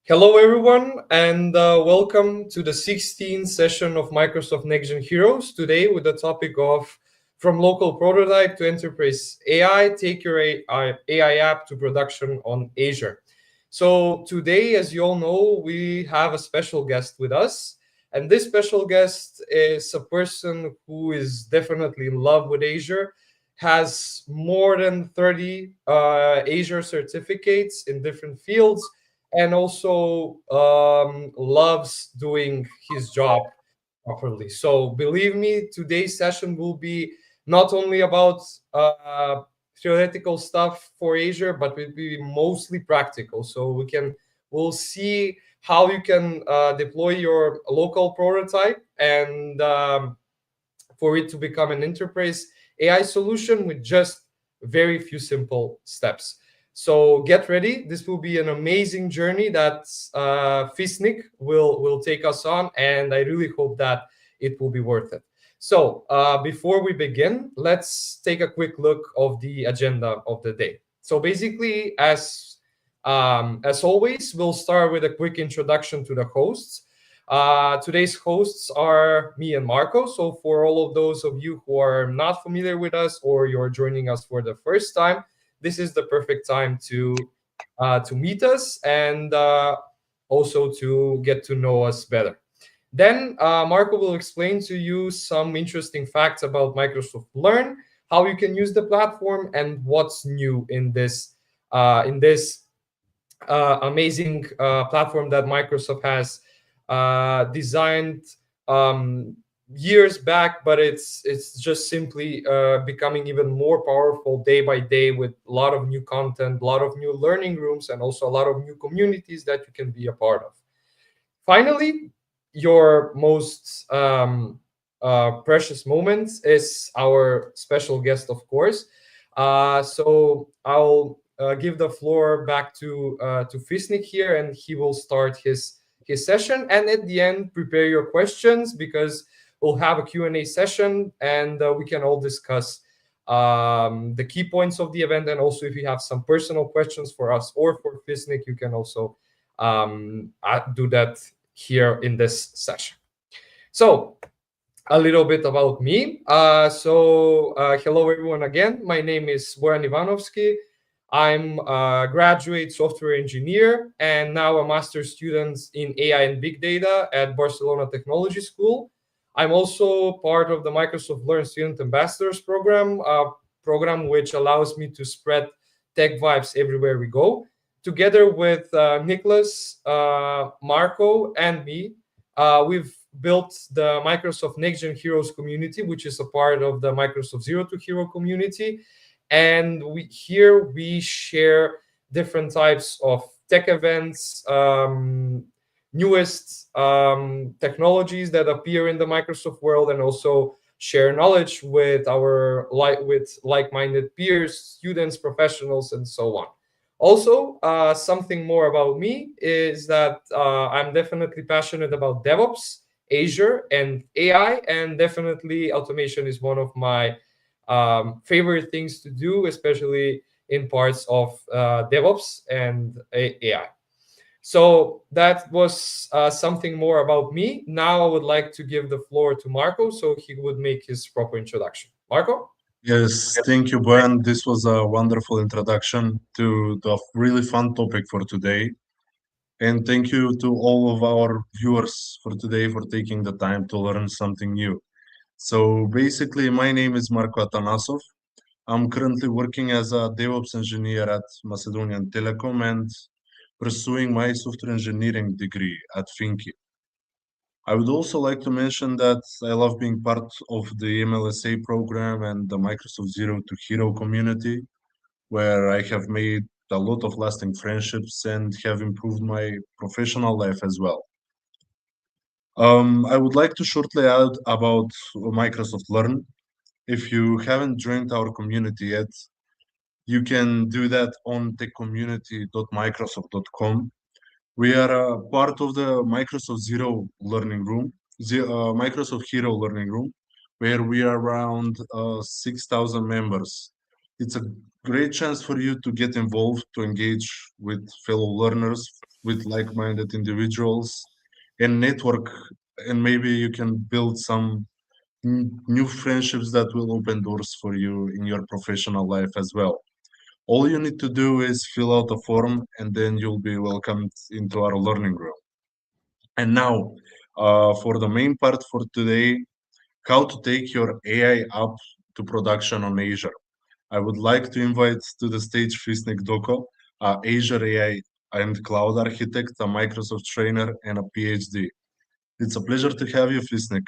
Hello, everyone, and welcome to the 16th session of Microsoft NextGen Heroes. Today, with the topic of From Local Prototype to Enterprise AI, take your AI app to production on Azure. So, today, as you all know, we have a special guest with us. And this special guest is a person who is definitely in love with Azure, has more than 30 Azure certificates in different fields, and also loves doing his job properly. So believe me, today's session will be not only about theoretical stuff for Azure, but will be mostly practical. So we'll see how you can deploy your local prototype and for it to become an enterprise AI solution with just very few simple steps. So get ready. This will be an amazing journey that Fisnik will take us on, and I really hope that it will be worth it. So before we begin, let's take a quick look of the agenda of the day. So basically, as always, we'll start with a quick introduction to the hosts. Today's hosts are me and Marco. So for all of those of you who are not familiar with us or you're joining us for the first time, this is the perfect time to meet us and also to get to know us better. Then Marco will explain to you some interesting facts about Microsoft Learn, how you can use the platform, and what's new in this amazing platform that Microsoft has designed years back, but it's just simply becoming even more powerful day by day with a lot of new content, a lot of new learning rooms, and also a lot of new communities that you can be a part of. Finally, your most precious moments is our special guest, of course. So I'll give the floor back to Fisnik here, and he will start his session. And at the end, prepare your questions because we'll have a Q&A session, and we can all discuss the key points of the event. And also, if you have some personal questions for us or for Fisnik, you can also do that here in this session. So a little bit about me. Hello everyone again. My name is Bojan Ivanovski. I'm a graduate software engineer and now a master's student in AI and big data at Barcelona Technology School. I'm also part of the Microsoft Learn Student Ambassadors program, a program which allows me to spread tech vibes everywhere we go. Together with Nicholas, Marco, and me, we've built the Microsoft NextGen Heroes community, which is a part of the Microsoft Zero to Hero community. And we share different types of tech events, newest technologies that appear in the Microsoft world, and also share knowledge with like-minded peers, students, professionals, and so on. Also, something more about me is that I'm definitely passionate about DevOps, Azure, and AI, and definitely automation is one of my favorite things to do, especially in parts of DevOps and AI. So that was something more about me. Now I would like to give the floor to Marco so he would make his proper introduction. Marco? Yes, thank you, Bojan. This was a wonderful introduction to the really fun topic for today. And thank you to all of our viewers for today for taking the time to learn something new. So basically, my name is Marco Atanasov. I'm currently working as a DevOps engineer at Macedonian Telecom and pursuing my software engineering degree at Finki. I would also like to mention that I love being part of the MLSA program and the Microsoft Zero to Hero community, where I have made a lot of lasting friendships and have improved my professional life as well. I would like to shortly add about Microsoft Learn. If you haven't joined our community yet, you can do that on techcommunity.microsoft.com. We are a part of the Microsoft Zero Learning Room, Microsoft Hero Learning Room, where we are around 6,000 members. It's a great chance for you to get involved, to engage with fellow learners with like-minded individuals and network, and maybe you can build some new friendships that will open doors for you in your professional life as well. All you need to do is fill out a form, and then you'll be welcomed into our learning room. And now, for the main part for today, how to take your AI up to production on Azure. I would like to invite to the stage Fisnik Doko, Azure AI and Cloud Architect, a Microsoft trainer, and a PhD. It's a pleasure to have you, Fisnik.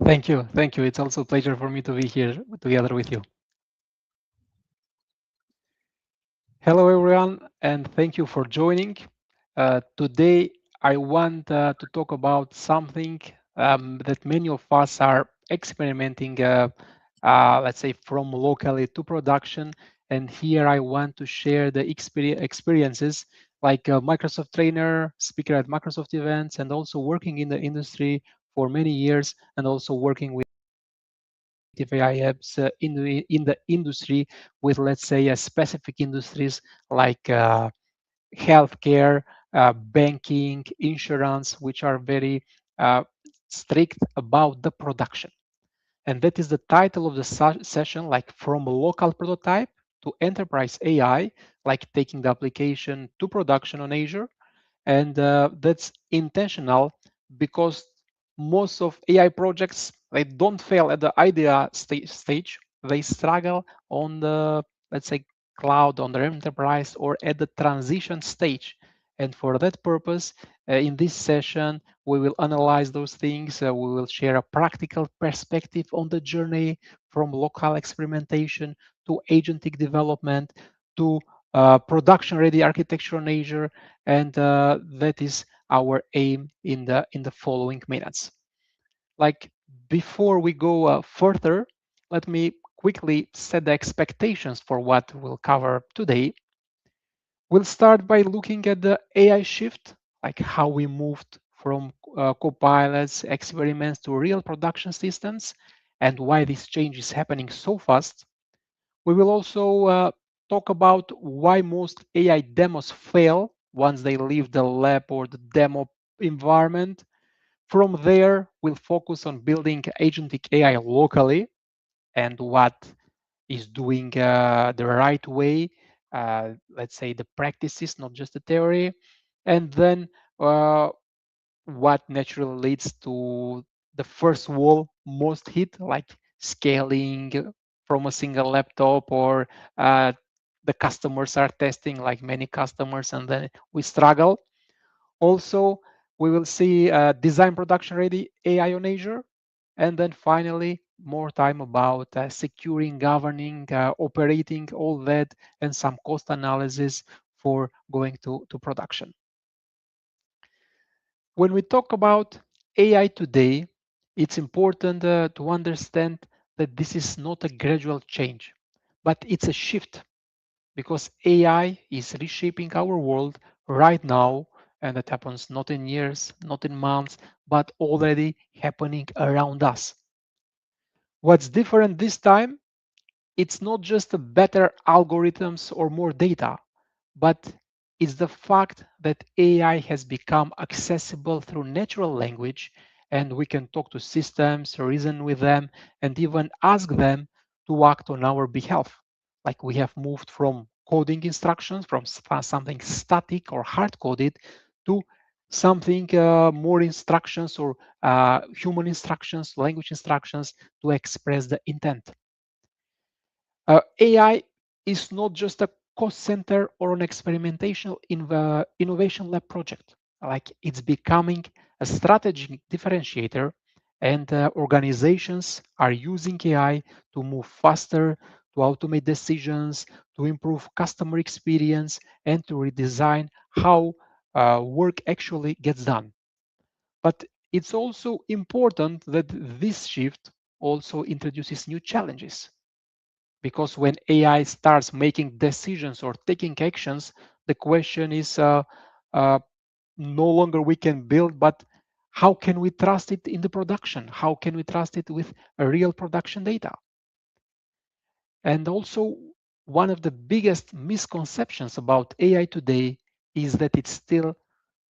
Thank you. Thank you. It's also a pleasure for me to be here together with you. Hello, everyone, and thank you for joining. Today, I want to talk about something that many of us are experimenting, let's say, from locally to production. And here I want to share the experiences like a Microsoft trainer, speaker at Microsoft events, and also working in the industry for many years, and also working with AI apps in the industry with, let's say, specific industries like healthcare, banking, insurance, which are very uh, strict about the production. And that is the title of the session, like from a local prototype to enterprise AI, like taking the application to production on Azure. And that's intentional because most of AI projects, they don't fail at the idea stage. They struggle on the, let's say, cloud, on the enterprise, or at the transition stage. And for that purpose, in this session, we will analyze those things. We will share a practical perspective on the journey from local experimentation to agentic development to production ready architecture on Azure, and that is our aim in the following minutes. Like, before we go further, let me quickly set the expectations for what we'll cover today. We'll start by looking at the AI shift, like how we moved from copilots, experiments to real production systems, and why this change is happening so fast. We will also talk about why most AI demos fail once they leave the lab or the demo environment. From there, we'll focus on building agentic AI locally and what is doing the right way. Let's say the practices, not just the theory. And then what naturally leads to the first wall most hit, like scaling from a single laptop, or uh, the customers are testing like many customers and then we struggle. Also, we will see design production ready AI on Azure. And then finally, more time about securing, governing, operating all that, and some cost analysis for going to production. When we talk about AI today, it's important to understand that this is not a gradual change, but it's a shift, because AI is reshaping our world right now, and that happens not in years, not in months, but already happening around us. What's different this time? It's not just a better algorithms or more data, but it's the fact that AI has become accessible through natural language, and we can talk to systems, reason with them, and even ask them to act on our behalf. Like, we have moved from coding instructions, from something static or hard coded, to something more instructions, or human instructions, language instructions to express the intent. AI is not just a cost center or an experimental innovation lab project. Like, it's becoming a strategic differentiator, and organizations are using AI to move faster, to automate decisions, to improve customer experience, and to redesign how work actually gets done. But it's also important that this shift also introduces new challenges, because when AI starts making decisions or taking actions, the question is uh, no longer we can build, but how can we trust it in the production? How can we trust it with a real production data? And also, one of the biggest misconceptions about AI today is that it's still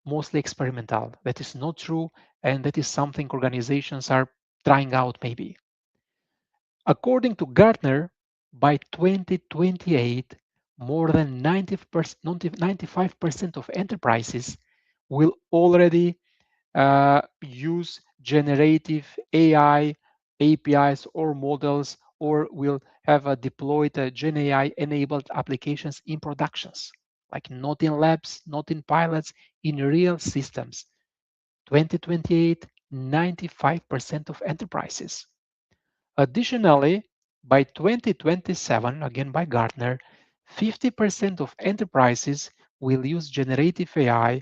mostly experimental. That is not true, and that is something organizations are trying out maybe. According to Gartner, by 2028, more than 95% of enterprises will already use generative AI APIs or models, or will have deployed Gen AI enabled applications in productions, like not in labs, not in pilots, in real systems. 2028, 95% of enterprises. Additionally, by 2027, again by Gartner, 50% of enterprises will use generative AI,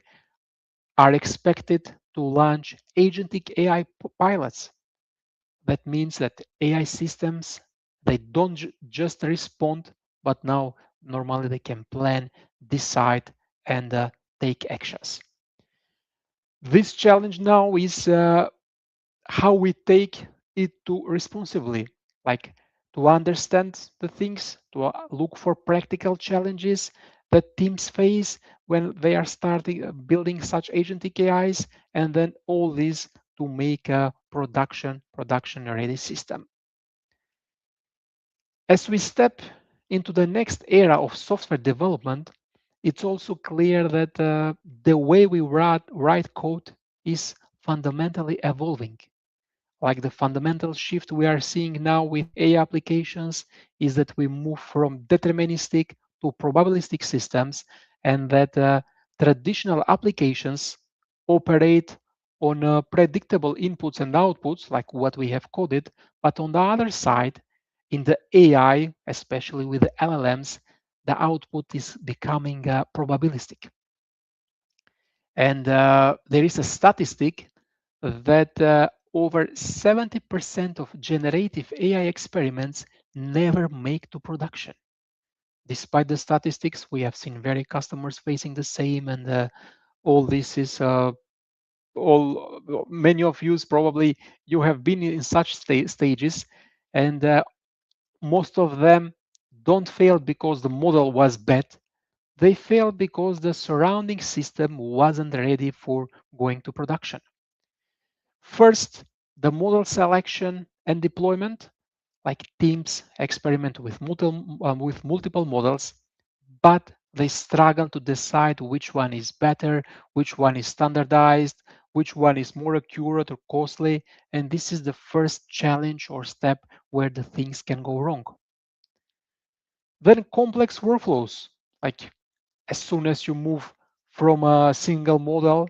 are expected to launch agentic AI pilots. That means that AI systems, they don't just respond, but now normally they can plan, decide, and take actions. This challenge now is how we take it to responsibly, like to understand the things, to look for practical challenges that teams face when they are starting building such agentic AIs, and then all this to make a production ready system. As we step into the next era of software development, it's also clear that the way we write code is fundamentally evolving. Like the fundamental shift we are seeing now with AI applications is that we move from deterministic to probabilistic systems, and that traditional applications operate on predictable inputs and outputs, like what we have coded. But on the other side, in the AI, especially with the LLMs, the output is becoming probabilistic. And there is a statistic that over 70% of generative AI experiments never make to production. Despite the statistics, we have seen very customers facing the same, and all this is all many of you probably you have been in such stages, and most of them don't fail because the model was bad. They fail because the surrounding system wasn't ready for going to production. First, the model selection and deployment, like teams experiment with multiple models, but they struggle to decide which one is better, which one is standardized, which one is more accurate or costly. And this is the first challenge or step where the things can go wrong. Then complex workflows, like as soon as you move from a single model,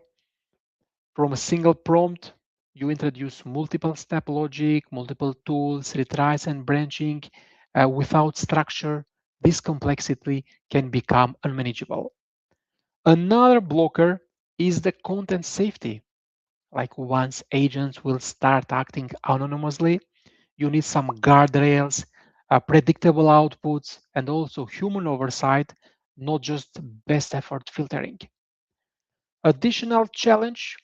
from a single prompt, you introduce multiple step logic, multiple tools, retries, and branching without structure. This complexity can become unmanageable. Another blocker is the content safety. Like once agents will start acting anonymously, you need some guardrails, predictable outputs, and also human oversight, not just best effort filtering. Additional challenge,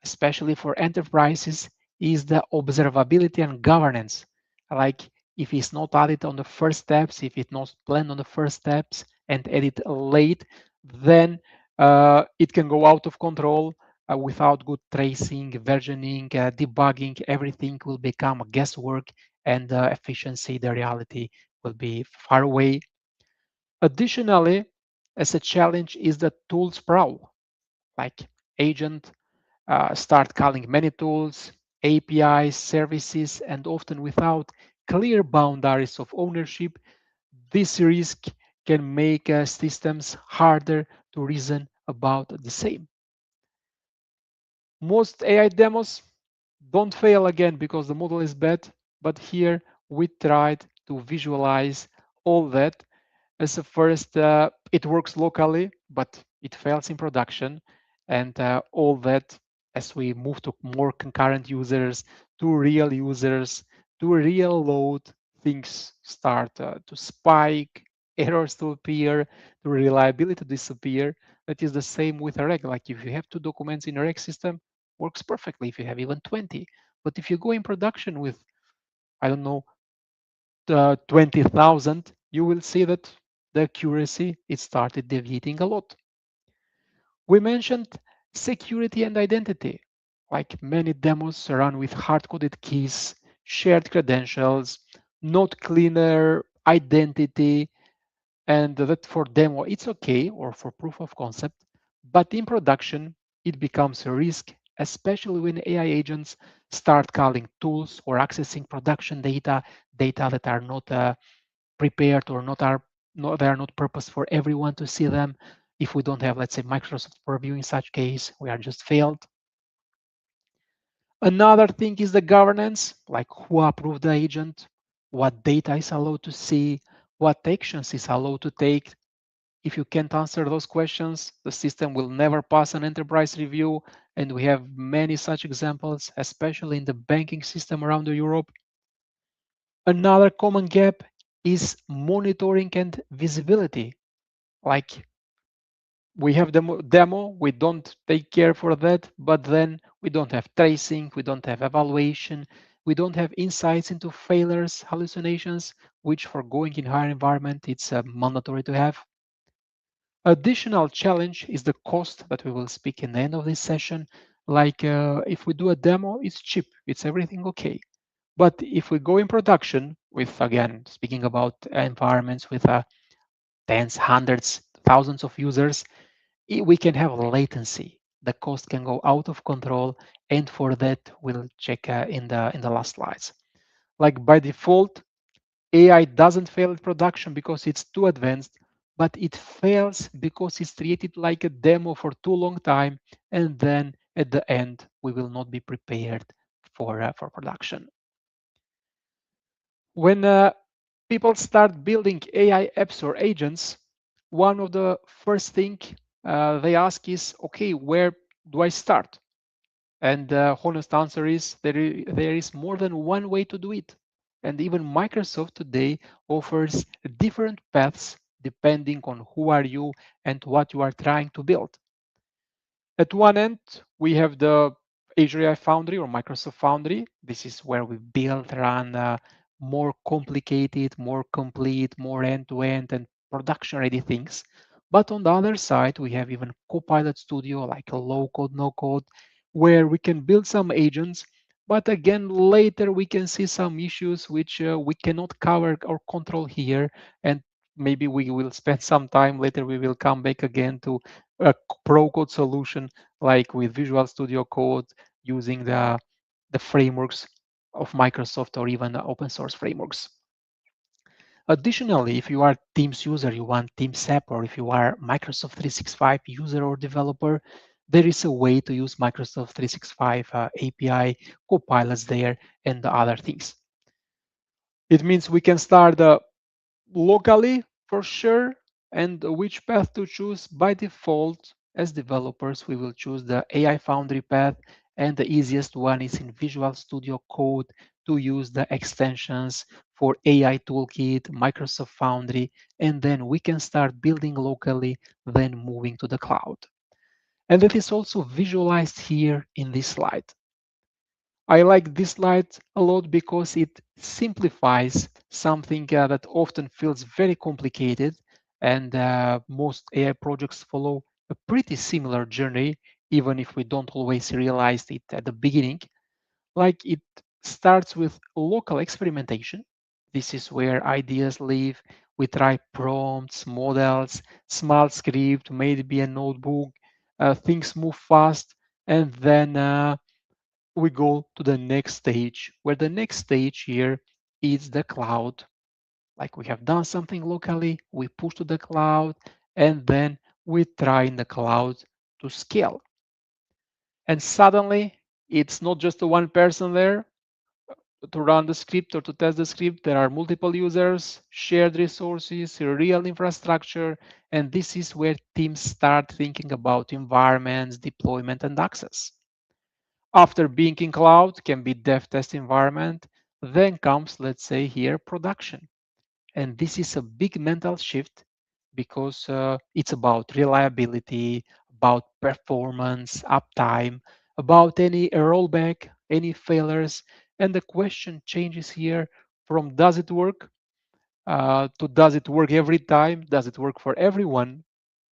especially for enterprises, is the observability and governance. Like if it's not added on the first steps, if it's not planned on the first steps and added late, then it can go out of control without good tracing, versioning, debugging. Everything will become guesswork, and efficiency, the reality, will be far away. Additionally, as a challenge is the tool sprawl, like agent start calling many tools, APIs, services, and often without clear boundaries of ownership. This risk can make systems harder to reason about the same. Most AI demos don't fail again because the model is bad, but here we tried to visualize all that. As a first, it works locally, but it fails in production, and all that as we move to more concurrent users, to real users, to real load, things start to spike, errors to appear, to reliability to disappear. That is the same with a reg. Like if you have two documents in a reg system, works perfectly if you have even 20. But if you go in production with, I don't know, 20,000, you will see that the accuracy, it started deviating a lot. We mentioned security and identity, like many demos run with hard-coded keys, shared credentials, not cleaner identity, and that for demo it's okay or for proof of concept, but in production it becomes a risk, especially when AI agents start calling tools or accessing production data that are not prepared or not they are not purpose for everyone to see them. If we don't have, let's say, Microsoft purview in such case, we are just failed. Another thing is the governance, like who approved the agent, what data is allowed to see, what actions is allowed to take. If you can't answer those questions, the system will never pass an enterprise review, and we have many such examples, especially in the banking system around Europe. Another common gap is monitoring and visibility. Like we have demo, we don't take care for that, but then we don't have tracing, we don't have evaluation, we don't have insights into failures, hallucinations, which for going in higher environment, it's mandatory to have. Additional challenge is the cost that we will speak in the end of this session. Like if we do a demo, it's cheap, it's everything okay. But if we go in production with, again, speaking about environments with tens, hundreds, thousands of users, we can have latency. The cost can go out of control, and for that, we'll check in the last slides. Like by default, AI doesn't fail at production because it's too advanced, but it fails because it's treated like a demo for too long time, and then at the end we will not be prepared for production. When people start building AI apps or agents, one of the first thing they ask is, okay, where do I start? And the honest answer is there is more than one way to do it. And even Microsoft today offers different paths depending on who are you and what you are trying to build. At one end, we have the Azure AI Foundry or Microsoft Foundry. This is where we build, run more complicated, more complete, more end-to-end and production-ready things. But on the other side, we have even Copilot Studio, like a low-code, no-code, where we can build some agents. But again, later we can see some issues which we cannot cover or control here. And maybe we will spend some time later. We will come back again to a pro code solution like with Visual Studio Code using the frameworks of Microsoft or even the open source frameworks. Additionally, if you are Teams user, you want Teams app, or if you are Microsoft 365 user or developer, there is a way to use Microsoft 365 API, copilots there, and the other things. It means we can start locally for sure, and which path to choose. By default, as developers, we will choose the AI Foundry path, and the easiest one is in Visual Studio Code to use the extensions for AI Toolkit, Microsoft Foundry, and then we can start building locally, then moving to the cloud. And that is also visualized here in this slide. I like this slide a lot because it simplifies something that often feels very complicated, and most AI projects follow a pretty similar journey, even if we don't always realize it at the beginning. Like it starts with local experimentation. This is where ideas live. We try prompts, models, small script, maybe a notebook. Things move fast, and then we go to the next stage, where the next stage here is the cloud. Like we have done something locally, we push to the cloud, and then we try in the cloud to scale. And suddenly, it's not just the one person there to run the script or to test the script. There are multiple users, shared resources, real infrastructure, and this is where teams start thinking about environments, deployment, and access. After being in cloud can be dev test environment, then comes, let's say here, production. And this is a big mental shift because it's about reliability, about performance, uptime, about any rollback, any failures. And the question changes here from does it work to does it work every time? Does it work for everyone?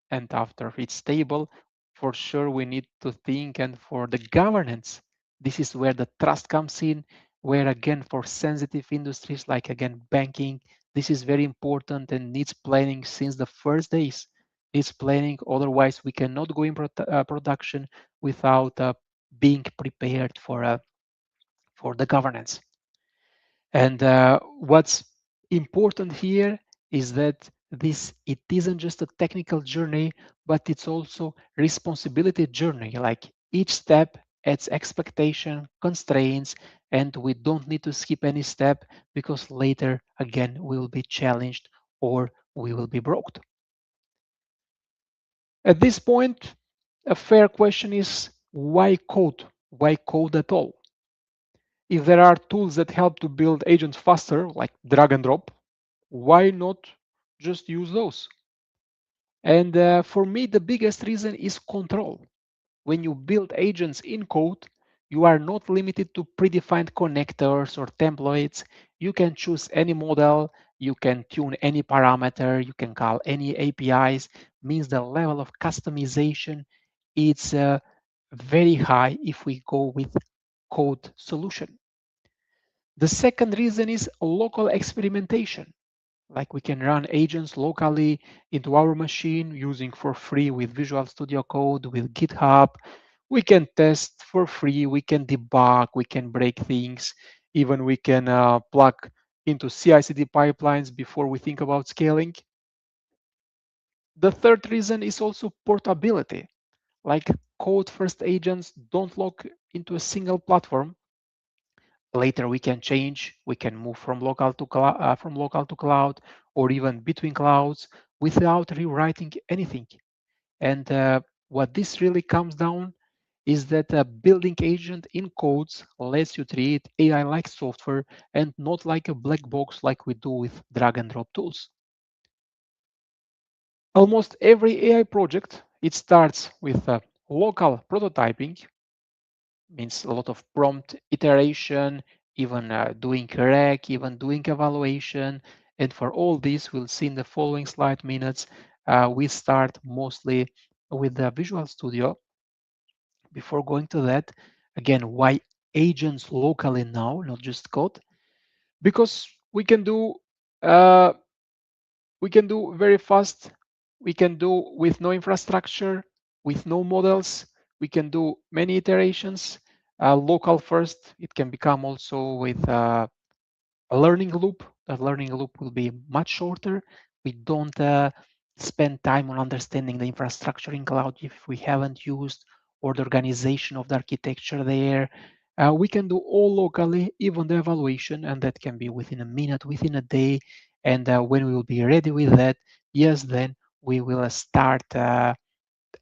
And after it's stable, for sure we need to think. And for the governance, this is where the trust comes in, where again for sensitive industries like again banking, this is very important and needs planning since the first days. Needs planning, otherwise we cannot go in production without being prepared for the governance. And what's important here is that this it isn't just a technical journey, but it's also responsibility journey. Like each step adds expectation, constraints, and we don't need to skip any step because later again we will be challenged or we will be broke. At this point, a fair question is why code? Why code at all? If there are tools that help to build agents faster, like drag and drop, why not just use those? And for me, the biggest reason is control. When you build agents in code, you are not limited to predefined connectors or templates. You can choose any model, you can tune any parameter, you can call any APIs, means the level of customization is very high if we go with code solution. The second reason is local experimentation. Like we can run agents locally into our machine using for free with Visual Studio Code, with GitHub. We can test for free, we can debug, we can break things, even we can plug into CI/CD pipelines before we think about scaling. The third reason is also portability. Like code first agents don't lock into a single platform. Later we can change, we can move from local to cloud, or even between clouds without rewriting anything. And what this really comes down is that building agent in codes lets you treat AI like software and not like a black box like we do with drag and drop tools. Almost every AI project, it starts with local prototyping, means a lot of prompt iteration, even doing rec, even doing evaluation. And for all this, we'll see in the following slide minutes, we start mostly with the Visual Studio. Before going to that, again, why agents locally now, not just code? Because uh, we can do very fast. We can do with no infrastructure, with no models. We can do many iterations. Local first, it can become also with a learning loop. That learning loop will be much shorter. We don't spend time on understanding the infrastructure in cloud if we haven't used or the organization of the architecture there. We can do all locally, even the evaluation, and that can be within a minute, within a day. And when we will be ready with that, yes, then we will start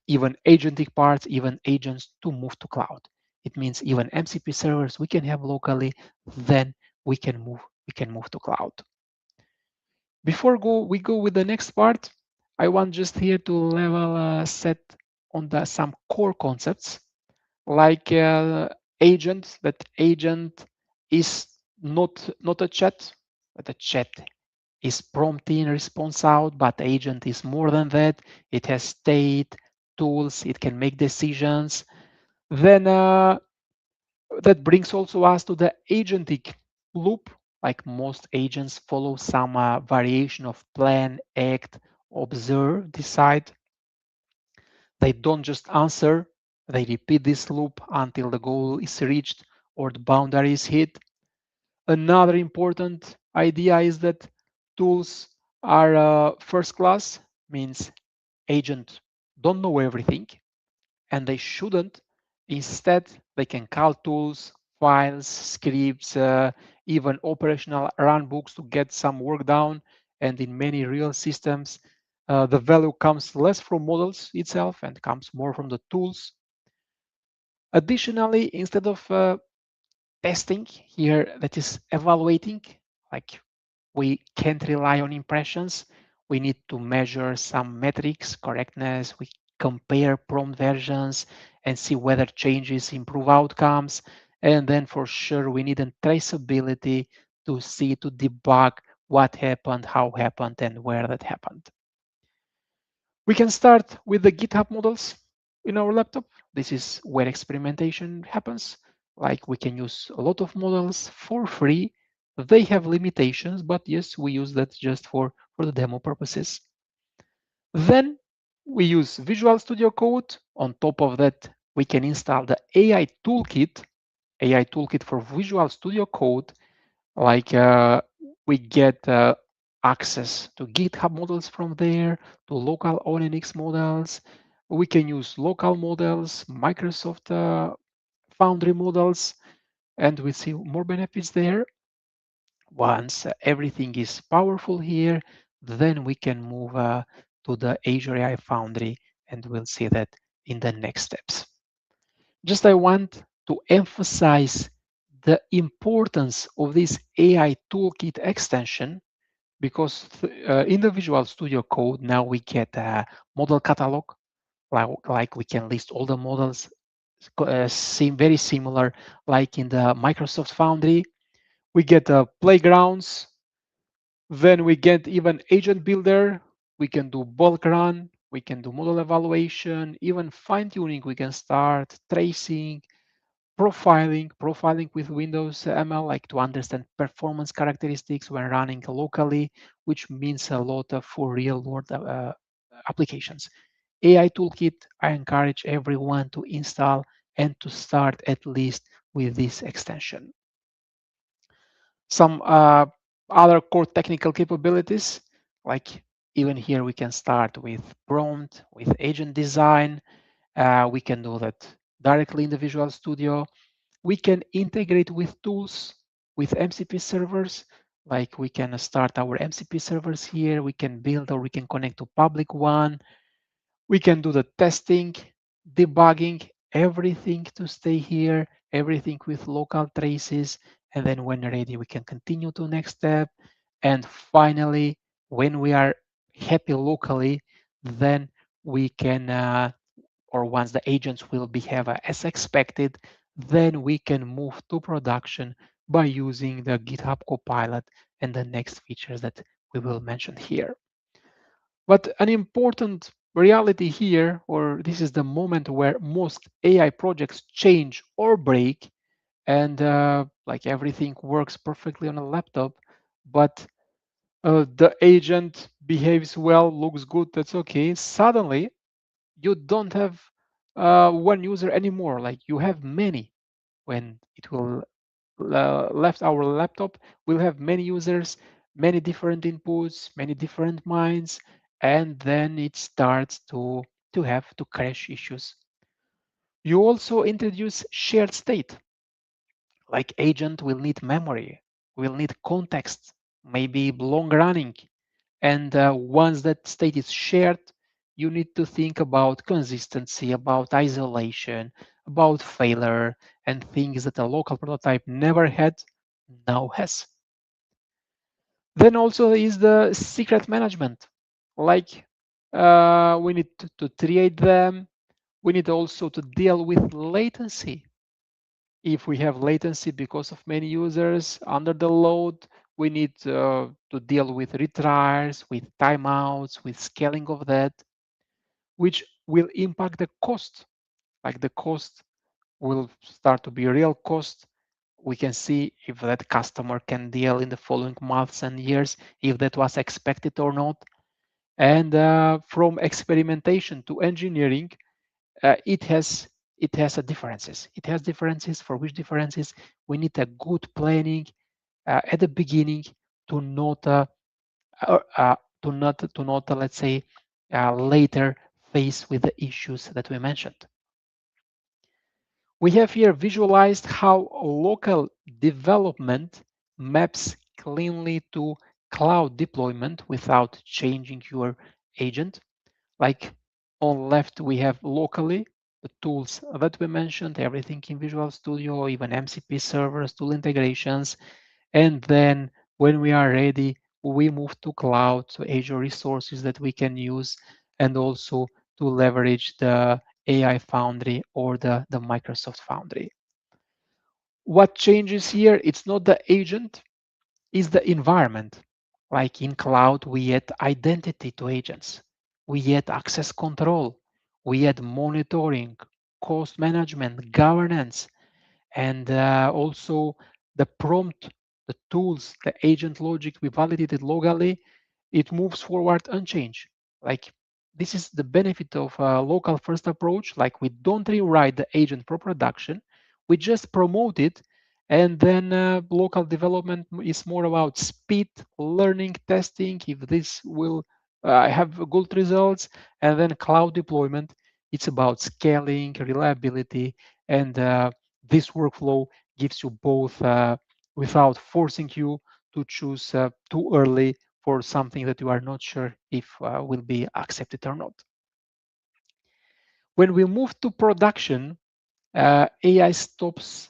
even agentic parts, even agents to move to cloud. It means even MCP servers we can have locally, then we can move to cloud. Before we go with the next part, I want just here to level set on some core concepts like agent. That agent is not a chat, but a chat is prompt in, response out, but agent is more than that. It has state, tools, it can make decisions. Then that brings also us to the agentic loop. Like most agents follow some variation of plan, act, observe, decide. They don't just answer, they repeat this loop until the goal is reached or the boundary is hit. Another important idea is that tools are first class, means agent don't know everything and they shouldn't. Instead, they can call tools, files, scripts, even operational runbooks to get some work done. And in many real systems, the value comes less from models itself and comes more from the tools. Additionally, instead of testing here, that is evaluating, like we can't rely on impressions. We need to measure some metrics, correctness. We compare prompt versions and see whether changes improve outcomes. And then for sure, we need a traceability to see, to debug what happened, how happened, and where that happened. We can start with the GitHub models. in our laptop. This is where experimentation happens. Like we can use a lot of models for free. They have limitations, but yes, we use that just for the demo purposes. Then we use Visual Studio Code. On top of that, we can install the AI toolkit for Visual Studio Code. Like we get access to GitHub models from there, to local ONNX models. We can use local models, Microsoft Foundry models, and we see more benefits there. Once everything is powerful here, then we can move to the Azure AI Foundry, and we'll see that in the next steps. Just I want to emphasize the importance of this AI toolkit extension because in the Visual Studio Code now we get a model catalog, like we can list all the models, seem very similar like in the Microsoft Foundry. We get playgrounds, then we get even agent builder. We can do bulk run, we can do model evaluation, even fine tuning. We can start tracing, profiling with Windows ML, like to understand performance characteristics when running locally, which means a lot for real world applications. AI Toolkit, I encourage everyone to install and to start at least with this extension. Some other core technical capabilities, like even here we can start with prompt, with agent design. We can do that directly in the Visual Studio. We can integrate with tools, with MCP servers, like we can start our MCP servers here. We can build or we can connect to public one. We can do the testing, debugging, everything to stay here, everything with local traces. And then when ready, we can continue to next step. And finally, when we are happy locally, then we can, or once the agents will behave as expected, then we can move to production by using the GitHub Copilot and the next features that we will mention here. But an important reality here, or this is the moment where most AI projects change or break, and like everything works perfectly on a laptop, but the agent behaves well, looks good, that's okay. Suddenly, you don't have one user anymore, like you have many. When it will left our laptop, we'll have many users, many different inputs, many different minds, and then it starts to have to crash issues. You also introduce shared state, like agent will need memory, will need context, maybe long running. And once that state is shared, you need to think about consistency, about isolation, about failure, and things that a local prototype never had, now has. Then also is the secret management. Like we need to create them. We need also to deal with latency. If we have latency because of many users under the load, we need to deal with retries, with timeouts, with scaling of that, which will impact the cost. Like the cost will start to be real cost. We can see if that customer can deal in the following months and years, if that was expected or not. And from experimentation to engineering, it has a differences. It has differences. For which differences we need a good planning at the beginning to not let's say later face with the issues that we mentioned. We have here visualized how local development maps cleanly to cloud deployment without changing your agent. Like on left, we have locally the tools that we mentioned, everything in Visual Studio, even MCP servers, tool integrations. And then when we are ready, we move to cloud, so Azure resources that we can use, and also to leverage the AI Foundry or the Microsoft Foundry. What changes here? It's not the agent, it's the environment. Like in cloud, we add identity to agents. We add access control. We add monitoring, cost management, governance, and also the prompt, the tools, the agent logic we validated locally, it moves forward unchanged. Like this is the benefit of a local first approach. Like we don't rewrite the agent for production, we just promote it. And then local development is more about speed, learning, testing, if this will have good results. And then cloud deployment, it's about scaling, reliability, and this workflow gives you both without forcing you to choose too early for something that you are not sure if will be accepted or not. When we move to production, AI stops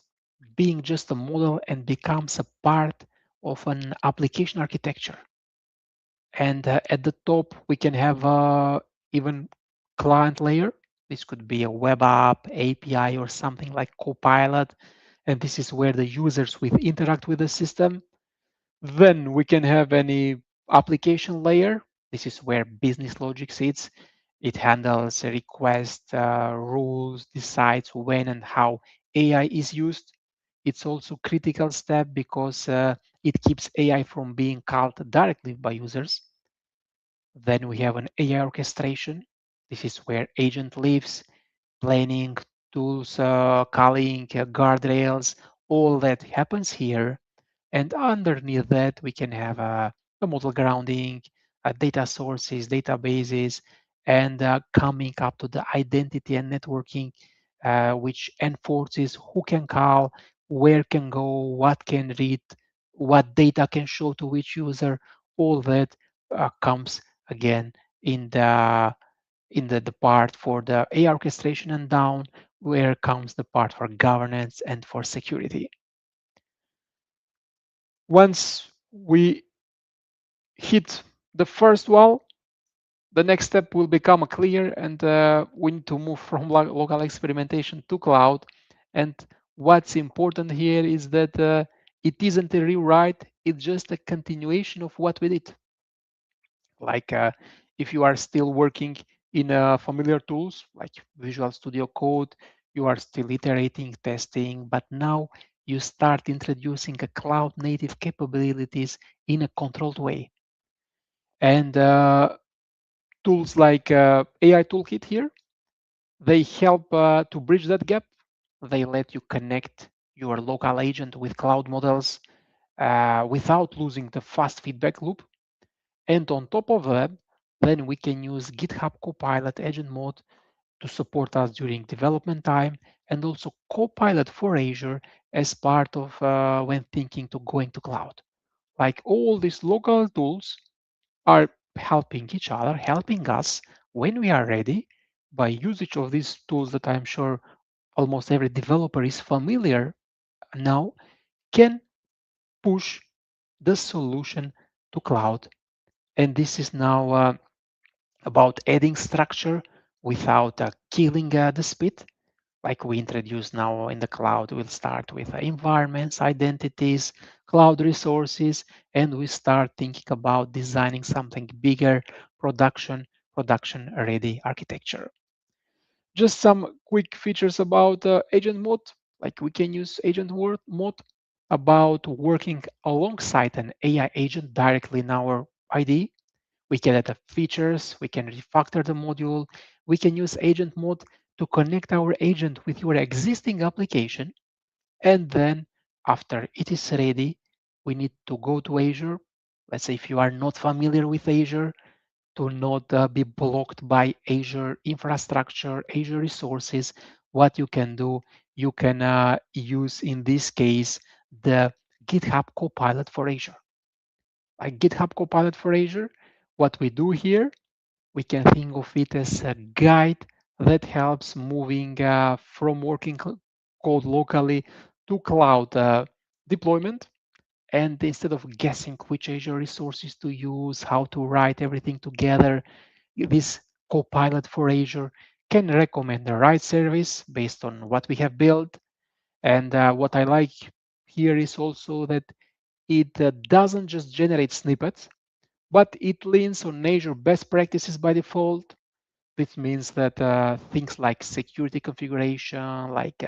being just a model and becomes a part of an application architecture. And at the top, we can have even client layer. This could be a web app, API, or something like Copilot. And this is where the users will interact with the system. Then we can have any application layer. This is where business logic sits. It handles requests, rules, decides when and how AI is used. It's also critical step because it keeps AI from being called directly by users. Then we have an AI orchestration. This is where agent lives, planning, tools, calling, guardrails, all that happens here. And underneath that, we can have a model grounding, data sources, databases, and coming up to the identity and networking, which enforces who can call, where can go, what can read, what data can show to which user. All that comes again in the part for the AI orchestration, and down where comes the part for governance and for security. Once we hit the first wall, the next step will become clear, and we need to move from local experimentation to cloud. And what's important here is that it isn't a rewrite, it's just a continuation of what we did. Like if you are still working in familiar tools like Visual Studio Code, you are still iterating, testing, but now you start introducing a cloud native capabilities in a controlled way. And tools like AI Toolkit here, they help to bridge that gap. They let you connect your local agent with cloud models without losing the fast feedback loop. And on top of that, then we can use GitHub Copilot agent mode to support us during development time, and also Copilot for Azure as part of when thinking to going to cloud. Like all these local tools are helping each other, helping us when we are ready by usage of these tools that I'm sure almost every developer is familiar now, can push the solution to cloud. And this is now about adding structure without killing the speed. Like we introduce now in the cloud, we'll start with environments, identities, cloud resources, and we start thinking about designing something bigger, production ready architecture. Just some quick features about agent mode. Like we can use agent mode about working alongside an AI agent directly in our IDE. We can add features, we can refactor the module, we can use agent mode to connect our agent with your existing application. And then after it is ready, we need to go to Azure. Let's say if you are not familiar with Azure, to not be blocked by Azure infrastructure, Azure resources, what you can do, you can use in this case the GitHub Copilot for Azure. Like GitHub Copilot for Azure, what we do here, we can think of it as a guide that helps moving from working code locally to cloud deployment. And instead of guessing which Azure resources to use, how to write everything together, this Copilot for Azure can recommend the right service based on what we have built. And what I like here is also that it doesn't just generate snippets, but it leans on Azure best practices by default. This means that things like security configuration, like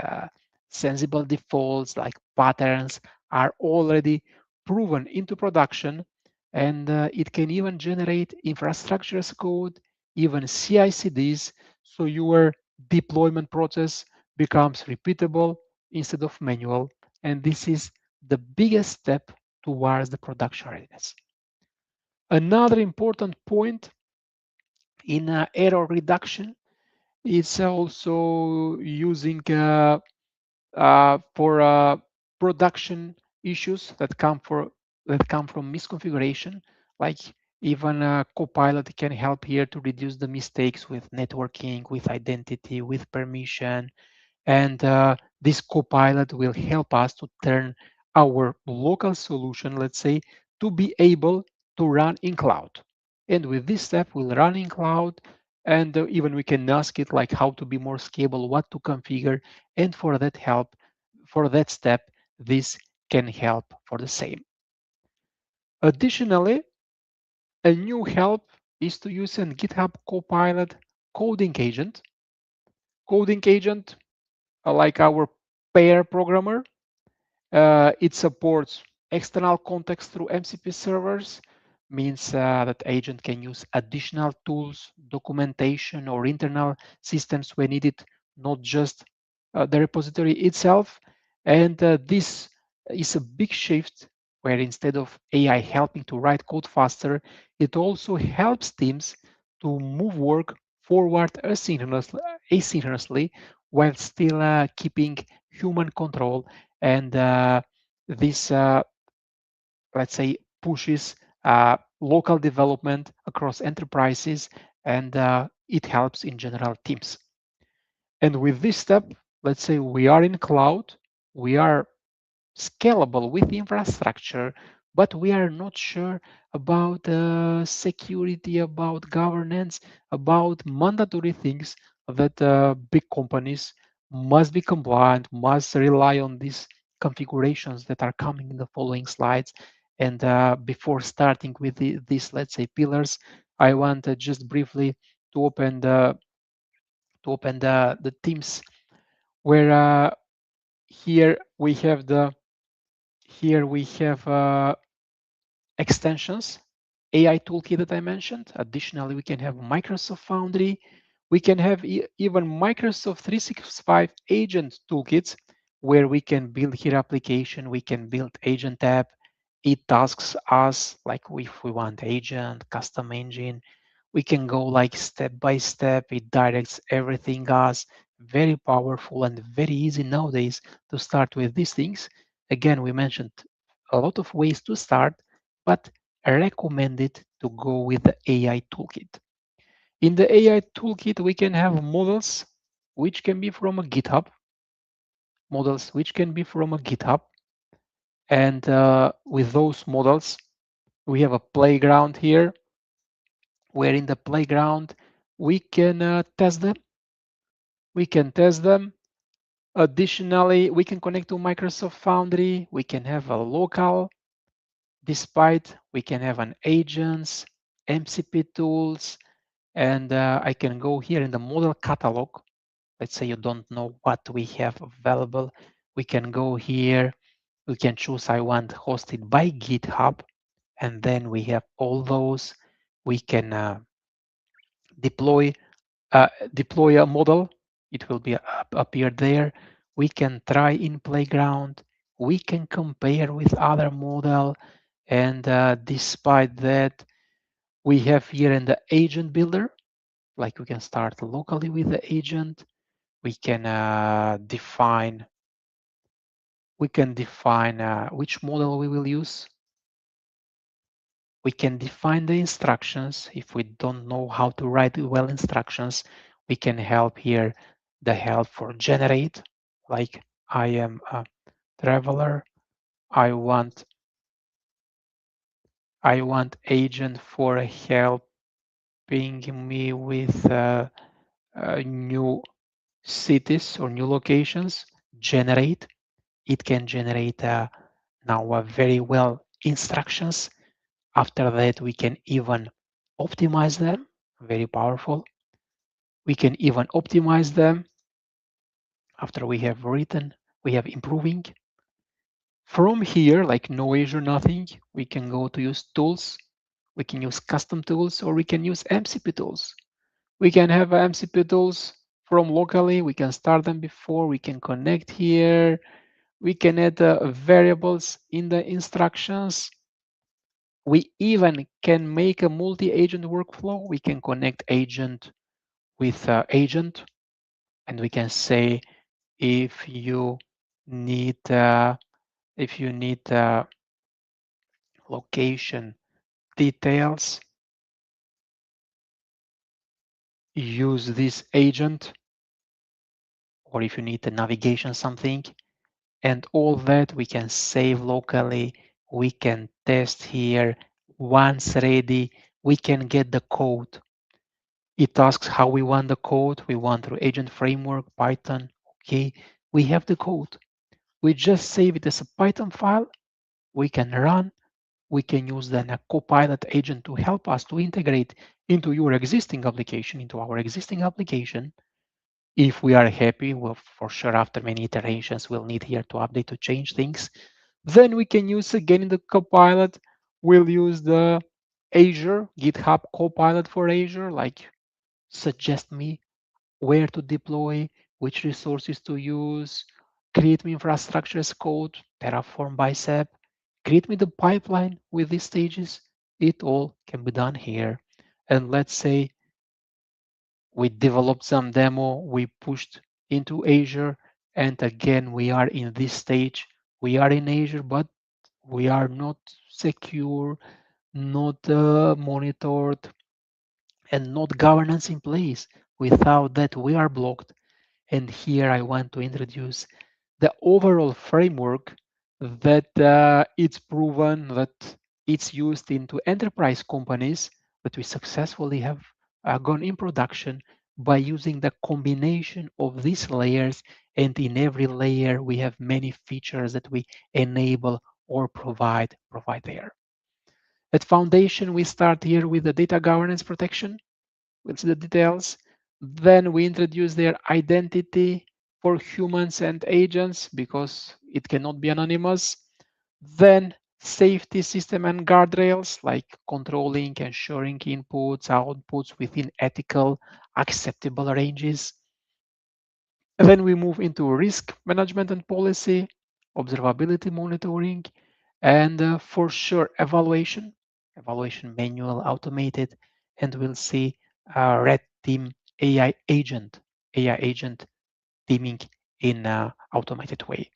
sensible defaults, like patterns, are already proven into production, and it can even generate infrastructure as code, even CI/CDs, so your deployment process becomes repeatable instead of manual. And this is the biggest step towards the production readiness. Another important point in error reduction is also using for production issues that come from misconfiguration. Like even Copilot can help here to reduce the mistakes with networking, with identity, with permission, and this Copilot will help us to turn our local solution, let's say, to be able to run in cloud. And with this step, we'll run in cloud, and even we can ask it like how to be more scalable, what to configure, and for that step, this can help for the same. Additionally, a new help is to use a GitHub Copilot coding agent. Coding agent, like our pair programmer, it supports external context through MCP servers, means that agent can use additional tools, documentation, or internal systems when needed, not just the repository itself. And this is a big shift where instead of AI helping to write code faster, it also helps teams to move work forward asynchronously while still keeping human control. And this, let's say, pushes local development across enterprises, and it helps in general teams. And with this step, let's say we are in cloud, we are scalable with infrastructure, but we are not sure about security, about governance, about mandatory things that big companies must be compliant, must rely on these configurations that are coming in the following slides. And before starting with these, let's say, pillars, I want just briefly to open the teams where here we have the here we have extensions, AI toolkit that I mentioned. Additionally, we can have Microsoft Foundry. We can have even Microsoft 365 agent toolkits where we can build here application, we can build agent app. It tasks us like if we want agent, custom engine, we can go like step by step. It directs everything us. Very powerful and very easy nowadays to start with these things. Again, we mentioned a lot of ways to start, but recommended to go with the AI toolkit. In the AI toolkit, we can have models which can be from a GitHub, models which can be from a GitHub. And with those models, we have a playground here, where in the playground, we can test them. We can test them. Additionally, we can connect to Microsoft Foundry. We can have a local, despite we can have an agents, MCP tools, and I can go here in the model catalog. Let's say you don't know what we have available. We can go here. We can choose I want hosted by GitHub, and then we have all those. We can deploy deploy a model. It will be appear there. We can try in playground. We can compare with other model, and despite that, we have here in the agent builder, like we can start locally with the agent. We can define which model we will use. We can define the instructions. If we don't know how to write well instructions, we can help here, the help for generate, like I am a traveler. I want agent for helping me with new cities or new locations. Generate. It can generate now very well instructions. After that, we can even optimize them. Very powerful. We can even optimize them after we have written, we have improving. From here, like no Azure, nothing, we can go to use tools. We can use custom tools or we can use MCP tools. We can have MCP tools from locally. We can start them before. We can connect here. We can add variables in the instructions. We even can make a multi-agent workflow. We can connect agent with agent, and we can say if you need location details, use this agent, or if you need the navigation something, and all that we can save locally. We can test here. Once ready, we can get the code. It asks how we want the code. We want through agent framework, Python. Okay, we have the code. We just save it as a Python file. We can run. We can use then a Copilot agent to help us to integrate into your existing application, into our existing application. If we are happy, well, for sure, after many iterations, we'll need here to update to change things. Then we can use again in the Copilot, we'll use the Azure, GitHub Copilot for Azure, like suggest me where to deploy, which resources to use, create me infrastructure as code, Terraform, Bicep, create me the pipeline with these stages. It all can be done here. And let's say we developed some demo, we pushed into Azure, and again, we are in this stage. We are in Azure, but we are not secure, not monitored, and not governance in place. Without that, we are blocked. And here I want to introduce the overall framework that it's proven that it's used into enterprise companies that we successfully have gone in production by using the combination of these layers. And in every layer, we have many features that we enable or provide there. At foundation, we start here with the data governance protection. We'll see the details. Then we introduce their identity for humans and agents because it cannot be anonymous. Then safety system and guardrails like controlling, ensuring inputs, outputs within ethical, acceptable ranges. And then we move into risk management and policy, observability monitoring, and for sure evaluation manual, automated, and we'll see red team AI agent teaming in automated way.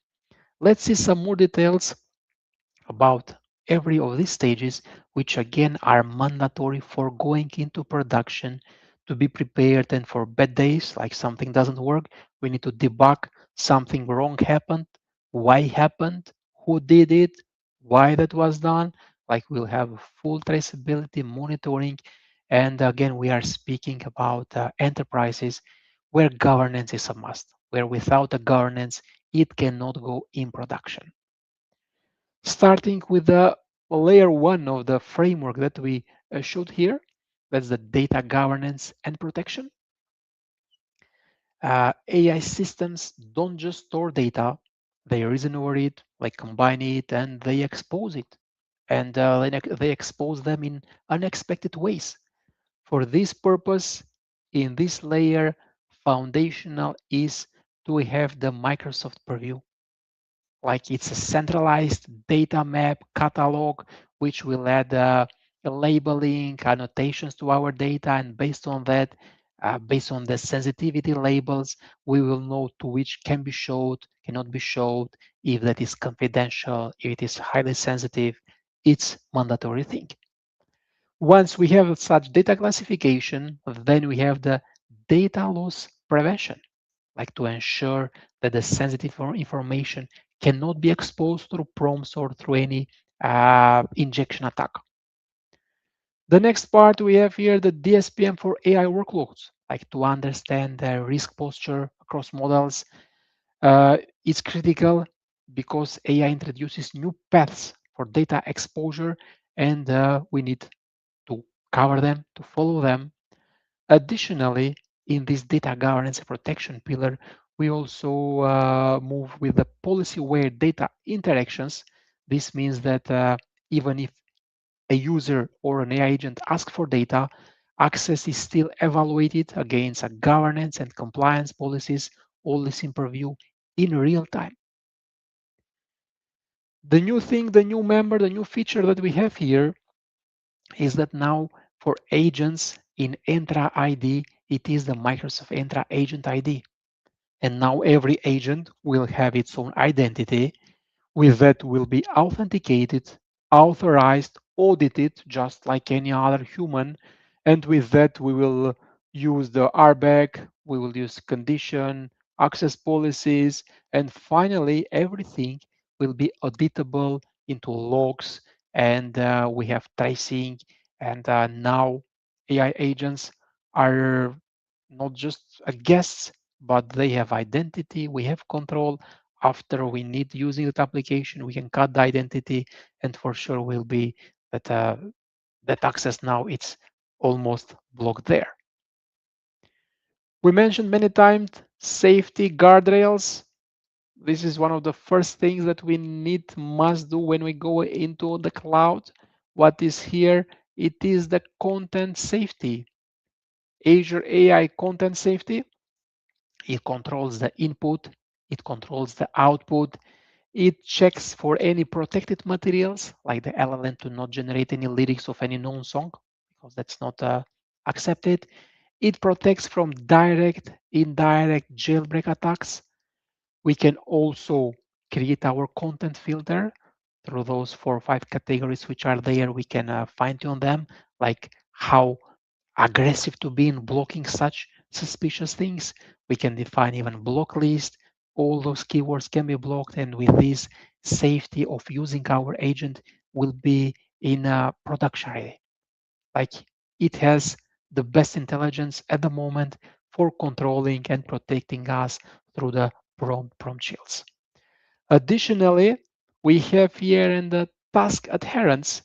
Let's see some more details about every of these stages, which again are mandatory for going into production to be prepared. And for bad days, like something doesn't work, we need to debug something wrong happened, why happened, who did it, why that was done. Like we'll have full traceability monitoring. And again, we are speaking about enterprises where governance is a must, where without a governance, it cannot go in production. Starting with the layer one of the framework that we showed here, that's the data governance and protection. AI systems don't just store data, they reason over it, like combine it, and they expose it. And they expose them in unexpected ways. For this purpose, in this layer, foundational is to have the Microsoft purview. Like it's a centralized data map catalog, which will add labeling, annotations to our data. And based on that, based on the sensitivity labels, we will know to which can be showed, cannot be showed, if that is confidential, if it is highly sensitive. It's mandatory thing. Once we have such data classification, then we have the data loss prevention, like to ensure that the sensitive information cannot be exposed through prompts or through any injection attack. The next part we have here the DSPM for AI workloads, like to understand the risk posture across models. It's critical because AI introduces new paths for data exposure, and we need to cover them, to follow them. Additionally, in this data governance and protection pillar, we also move with the policy-aware data interactions. This means that even if a user or an AI agent asks for data, access is still evaluated against a governance and compliance policies, all this in purview in real time. The new thing, the new member, the new feature that we have here is that now for agents in Entra ID, it is the Microsoft Entra Agent ID. And now every agent will have its own identity. With that will be authenticated, authorized, audited, just like any other human. And with that, we will use the RBAC, we will use condition, access policies, and finally, everything will be auditable into logs, and we have tracing. And now AI agents are not just a guests, but they have identity, we have control. After we need using that application, we can cut the identity, and for sure will be that that access now it's almost blocked there. We mentioned many times safety guardrails. This is one of the first things that we must do when we go into the cloud. What is here? It is the content safety. Azure AI content safety. It controls the input, it controls the output, it checks for any protected materials like the LLM to not generate any lyrics of any known song because that's not accepted. It protects from direct, indirect jailbreak attacks. We can also create our content filter through those 4 or 5 categories which are there. We can fine tune them, like how aggressive to be in blocking such suspicious things. We can define even block list. All those keywords can be blocked, and with this, safety of using our agent will be in production ready. Like it has the best intelligence at the moment for controlling and protecting us through the prompt shields. Additionally, we have here in the task adherence,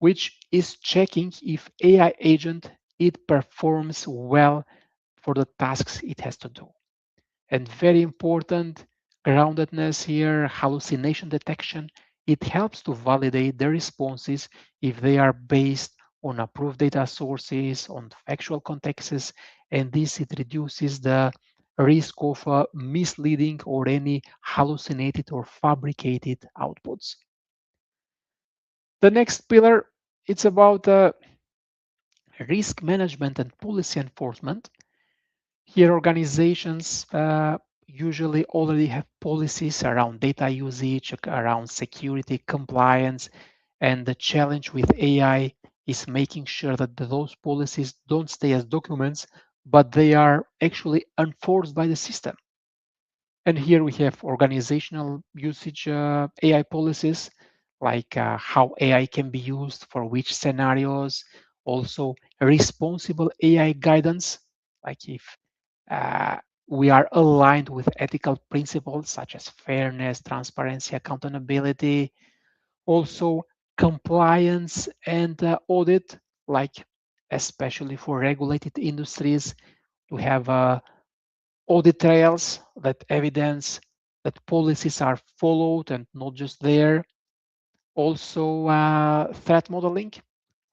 which is checking if AI agent it performs well for the tasks it has to do. And very important, groundedness here, hallucination detection. It helps to validate the responses if they are based on approved data sources, on factual contexts, and this it reduces the risk of misleading or any hallucinated or fabricated outputs. The next pillar, it's about risk management and policy enforcement. Here, organizations usually already have policies around data usage, around security, compliance, and the challenge with AI is making sure that those policies don't stay as documents, but they are actually enforced by the system. And here we have organizational usage AI policies, like how AI can be used for which scenarios, also responsible AI guidance, like if uh, we are aligned with ethical principles such as fairness, transparency, accountability, also compliance and audit, like especially for regulated industries, to have audit trails that evidence that policies are followed and not just there. Also, threat modeling,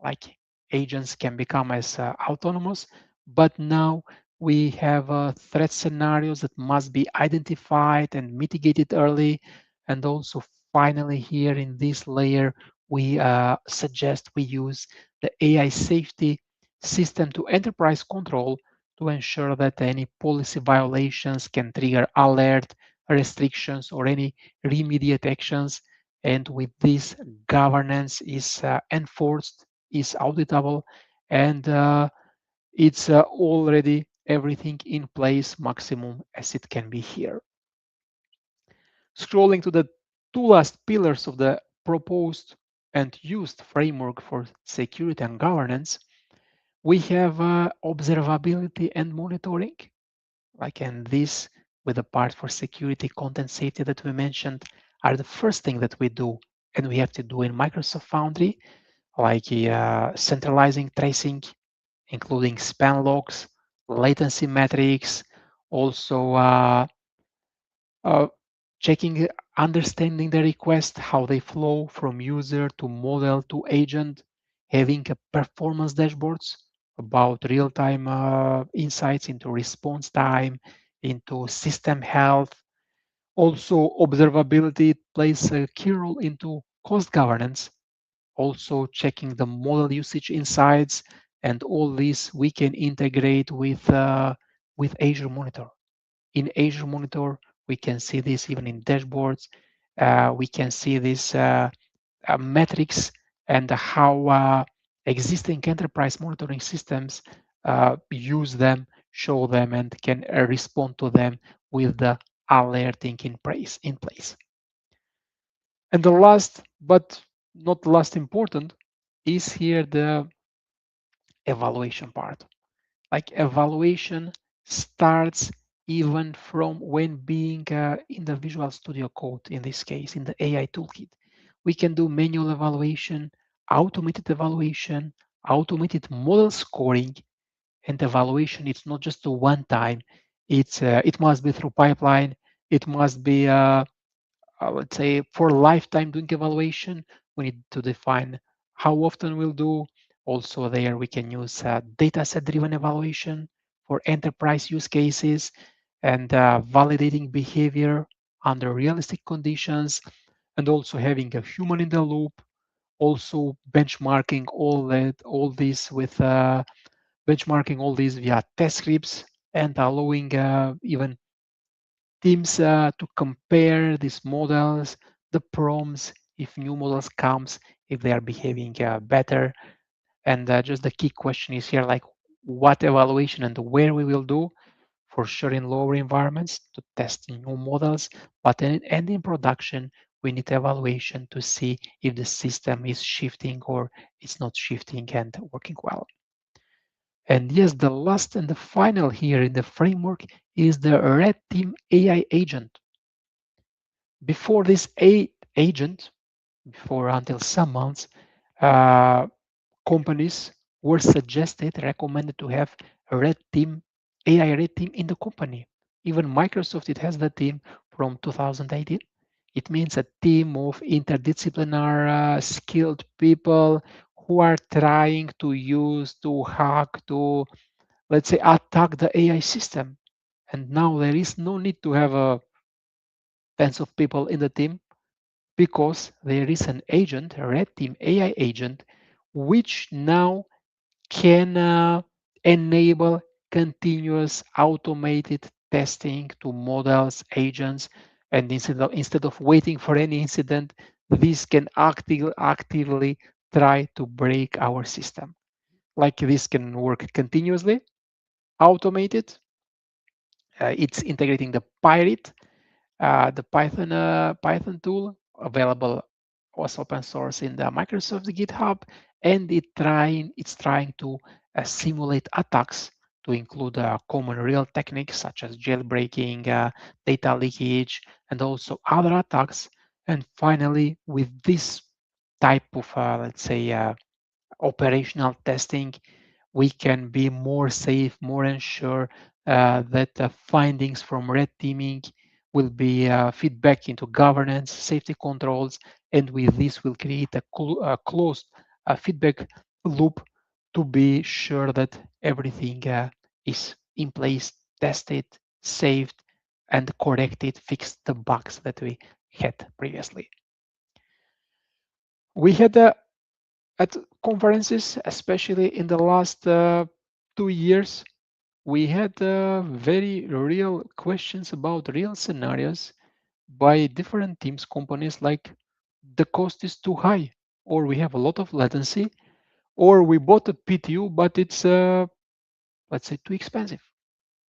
like agents can become as autonomous, but now we have threat scenarios that must be identified and mitigated early. And also, finally, here in this layer, we suggest we use the AI safety system to enterprise control to ensure that any policy violations can trigger alert, restrictions, or any remediate actions. And with this, governance is enforced, is auditable, and it's already everything in place maximum as it can be here. Scrolling to the two last pillars of the proposed and used framework for security and governance, we have observability and monitoring, like, and this with the part for security, content safety that we mentioned are the first thing that we do, and we have to do in Microsoft Foundry, like centralizing tracing, including span logs, latency metrics, also uh, checking, understanding the request, how they flow from user to model to agent, having a performance dashboards about real-time insights into response time, into system health. Also, observability plays a key role into cost governance, also checking the model usage insights, and all this we can integrate with Azure Monitor. In Azure Monitor, we can see this even in dashboards. We can see this metrics and how existing enterprise monitoring systems use them, show them, and can respond to them with the alerting in place. And the last, but not last important, is here the evaluation part. Like evaluation starts even from when being in the Visual Studio Code, in this case, in the AI toolkit. We can do manual evaluation, automated model scoring, and evaluation. It's not just a one time. It must be through pipeline. It must be I would say for lifetime doing evaluation, we need to define how often we'll do. Also there we can use data set driven evaluation for enterprise use cases and validating behavior under realistic conditions, and also having a human in the loop, also benchmarking all these via test scripts, and allowing even teams to compare these models, the prompts, if new models comes, if they are behaving better. And just the key question is here, like what evaluation and where we will do, for sure in lower environments to test new models, but and in production, we need evaluation to see if the system is shifting or it's not shifting and working well. And yes, the last and the final here in the framework is the Red Team AI agent. Before this agent, before until some months, uh, companies were recommended to have a red team, AI red team in the company. Even Microsoft, it has the team from 2018. It means a team of interdisciplinary, skilled people who are trying to hack, to, let's say, attack the AI system. And now there is no need to have tens of people in the team, because there is an agent, a red team AI agent, which now can enable continuous automated testing to models, agents, and instead of waiting for any incident, this can actively try to break our system. Like this can work continuously, automated. It's integrating the Pirate, the Python tool available was open source in the Microsoft GitHub, and it's trying to simulate attacks to include common real techniques such as jailbreaking, data leakage, and also other attacks. And finally, with this type of let's say operational testing, we can be more safe, more ensure that the findings from red teaming will be feedback into governance, safety controls, and with this will create a closed feedback loop to be sure that everything is in place, tested, saved, and corrected, fixed the bugs that we had previously. We had at conferences, especially in the last 2 years, we had very real questions about real scenarios by different teams, companies, like the cost is too high, or we have a lot of latency, or we bought a PTU, but it's, let's say, too expensive.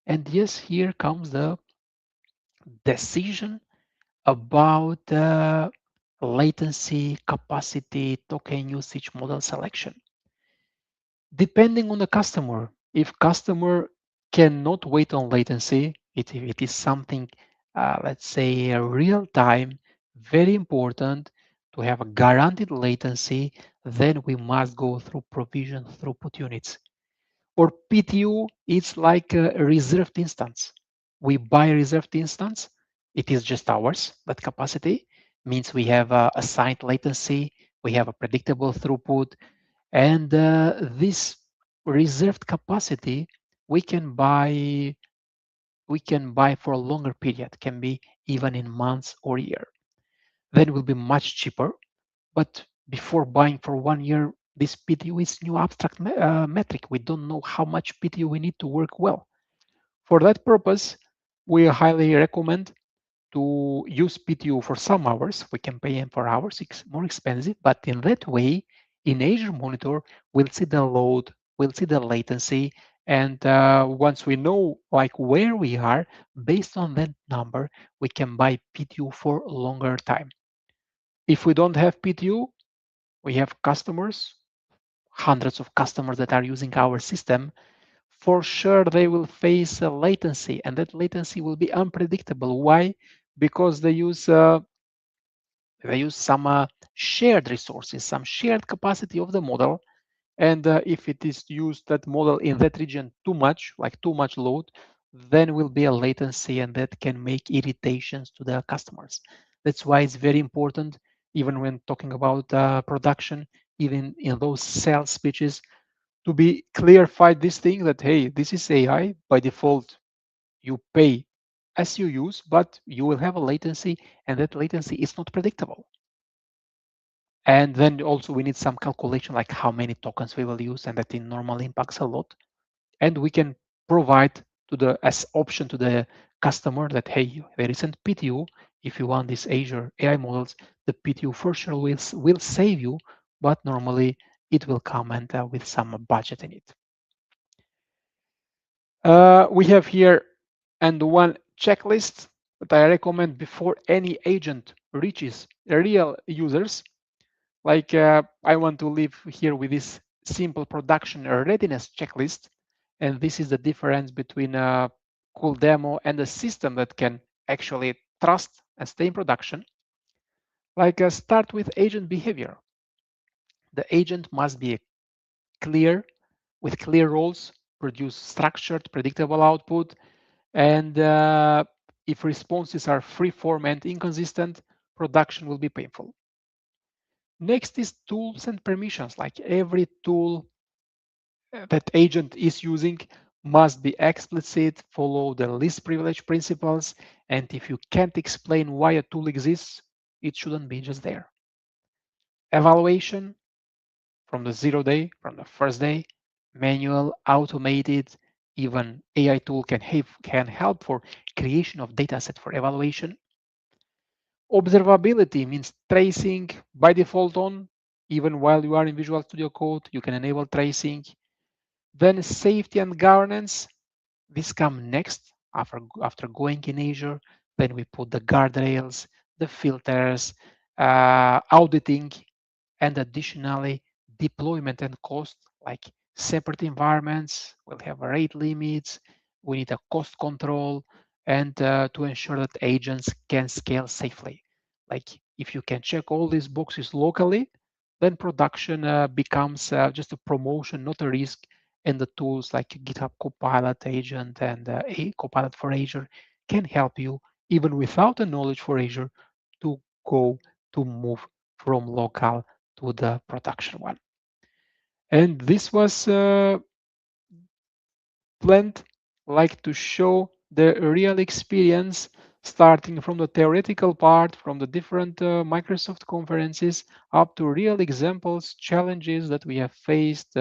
And yes, here comes the decision about latency, capacity, token usage model selection. Depending on the customer, if customer cannot wait on latency, if it is something, let's say, real time, very important to have a guaranteed latency, then we must go through provision throughput units. For PTU, it's like a reserved instance. We buy a reserved instance. It is just ours. That capacity means we have a assigned latency, we have a predictable throughput, and this reserved capacity we can buy for a longer period, can be even in months or year. Then it will be much cheaper. But before buying for 1 year, this PTU is new abstract metric. We don't know how much PTU we need to work well. For that purpose, we highly recommend to use PTU for some hours. We can pay them for hours, it's more expensive, but in that way, in Azure Monitor, we'll see the load, we'll see the latency, and once we know like where we are, based on that number, we can buy PTU for a longer time. If we don't have PTU, we have customers, hundreds of customers that are using our system. For sure, they will face a latency, and that latency will be unpredictable. Why? Because they use some shared resources, some shared capacity of the model. And if it is used that model in that region too much, like too much load, then will be a latency and that can make irritations to the customers. That's why it's very important, even when talking about production, even in those sales speeches, to be clarified this thing that, hey, this is AI. By default, you pay as you use, but you will have a latency, and that latency is not predictable. And then also we need some calculation like how many tokens we will use, and that in normally impacts a lot. And we can provide to the as option to the customer that, hey, there isn't PTU. If you want these Azure AI models, the PTU for sure will save you, but normally it will come and with some budget in it. We have here and one checklist that I recommend before any agent reaches real users. Like I want to leave here with this simple production readiness checklist. And this is the difference between a cool demo and a system that can actually trust and stay in production. Like start with agent behavior. The agent must be clear, with clear roles, produce structured, predictable output, and if responses are free-form and inconsistent, production will be painful. Next is tools and permissions. Like every tool that agent is using must be explicit, follow the least privilege principles, and if you can't explain why a tool exists, it shouldn't be just there. Evaluation from the 0 day, from the first day, manual, automated, even AI tool can help for creation of data set for evaluation. Observability means tracing by default on, even while you are in Visual Studio Code, you can enable tracing. Then safety and governance, this come next after going in Azure. Then we put the guardrails, the filters, auditing, and additionally deployment and cost, like separate environments will have rate limits. We need a cost control and to ensure that agents can scale safely. Like if you can check all these boxes locally, then production becomes just a promotion, not a risk. And the tools like GitHub Copilot agent and a Copilot for Azure can help you even without a knowledge for Azure to go to move from local to the production one. And this was planned like to show the real experience starting from the theoretical part, from the different Microsoft conferences up to real examples, challenges that we have faced,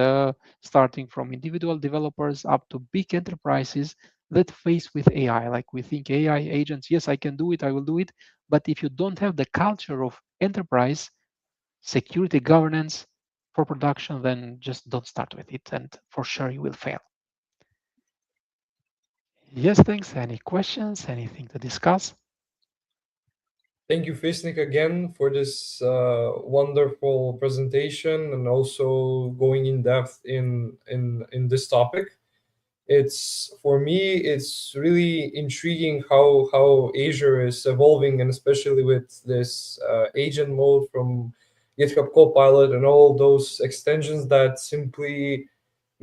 starting from individual developers up to big enterprises that face with AI. Like we think AI agents, yes, I can do it, I will do it. But if you don't have the culture of enterprise, security governance for production, then just don't start with it. And for sure you will fail. Yes, thanks. Any questions? Anything to discuss? Thank you, Fisnik, again for this wonderful presentation and also going in depth in this topic. It's for me, it's really intriguing how Azure is evolving, and especially with this agent mode from GitHub Copilot and all those extensions that simply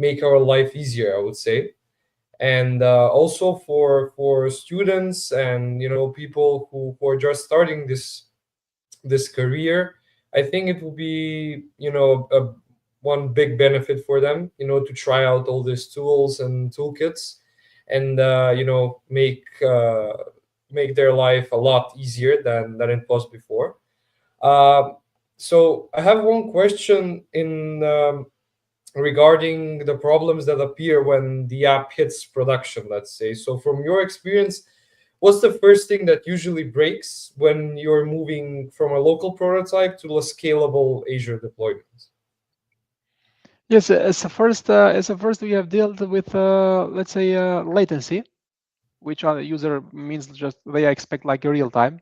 make our life easier, I would say. And also for students and people who are just starting this career, I think it will be one big benefit for them, to try out all these tools and toolkits, and make their life a lot easier than it was before. um, so I have one question in regarding the problems that appear when the app hits production, let's say. So from your experience, what's the first thing that usually breaks when you're moving from a local prototype to a scalable Azure deployment? Yes, as a first, we have dealt with let's say latency, which on the user means just they expect like a real time.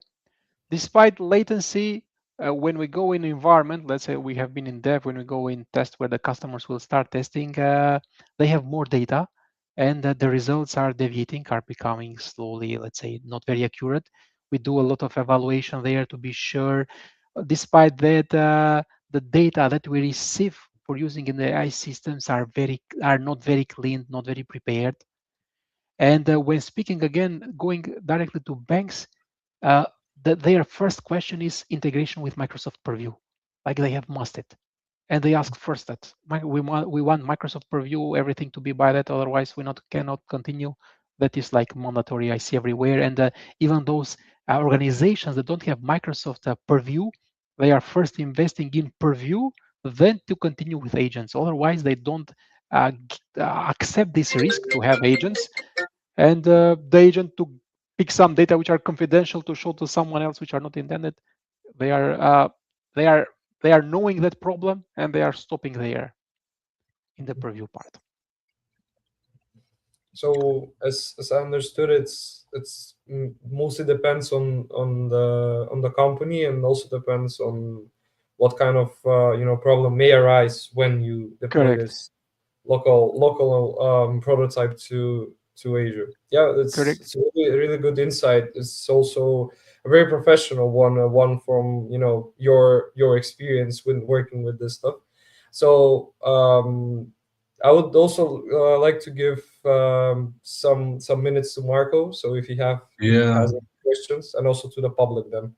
Despite latency, when we go in environment, let's say we have been in dev, when we go in test where the customers will start testing, they have more data, and the results are deviating, are becoming slowly, let's say, not very accurate. We do a lot of evaluation there to be sure. Despite that, the data that we receive for using in the AI systems are not very clean, not very prepared. And when speaking again, going directly to banks, uh, their first question is integration with Microsoft Purview, like they have must it, and they ask first that we want Microsoft Purview everything to be by that, otherwise we not cannot continue. That is like mandatory. I see everywhere, and even those organizations that don't have Microsoft Purview, they are first investing in Purview, then to continue with agents. Otherwise, they don't accept this risk to have agents, and the agent to pick some data which are confidential to show to someone else which are not intended. They are they are they are knowing that problem, and they are stopping there in the preview part. So as I understood, it's mostly depends on the company, and also depends on what kind of problem may arise when you deploy Correct. this local prototype to Azure. Yeah, it's Correct. a really good insight. It's also a very professional one from your experience when working with this stuff. So I would also like to give some minutes to Marco. So if he Yeah, has any questions, and also to the public, then.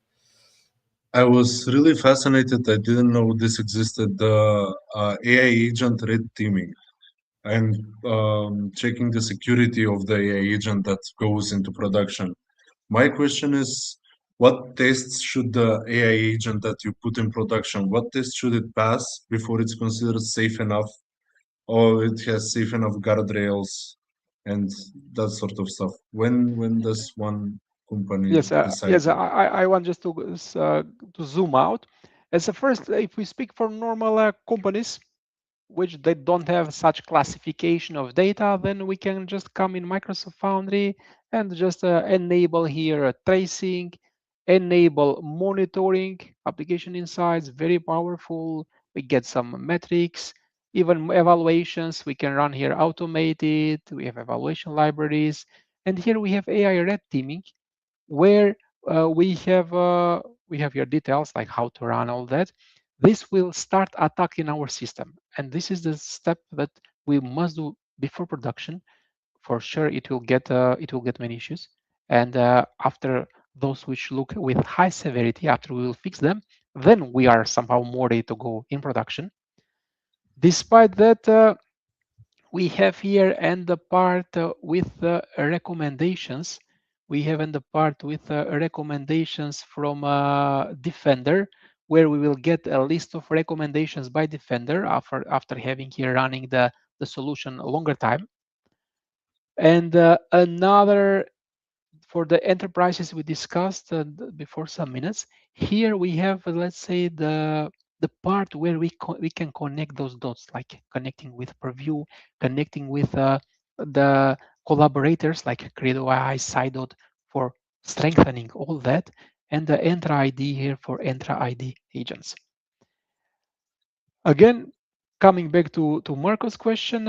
I was really fascinated. I didn't know this existed. The AI agent red teaming and checking the security of the AI agent that goes into production. My question is, what tests should the AI agent that you put in production, what tests should it pass before it's considered safe enough, or it has safe enough guardrails and that sort of stuff? When does one company Yes, decide yes. that? I want just to zoom out. As a first, if we speak for normal companies, which they don't have such classification of data, then we can just come in Microsoft Foundry and just enable here tracing, enable monitoring, application insights, very powerful. We get some metrics, even evaluations. We can run here automated. We have evaluation libraries. And here we have AI red teaming, where we have your details like how to run all that. This will start attacking our system, and this is the step that we must do before production. For sure, it will get many issues, and after those which look with high severity, after we will fix them, then we are somehow more ready to go in production. Despite that, we have here and the part with the recommendations. We have in the part with recommendations from Defender, where we will get a list of recommendations by Defender after having here running the solution a longer time. And another for the enterprises we discussed before some minutes. Here we have, let's say, the part where we can connect those dots, like connecting with Purview, connecting with the collaborators like Credo AI, Sidot for strengthening all that, and the Entra ID here for Entra ID agents. Again, coming back to Marco's question,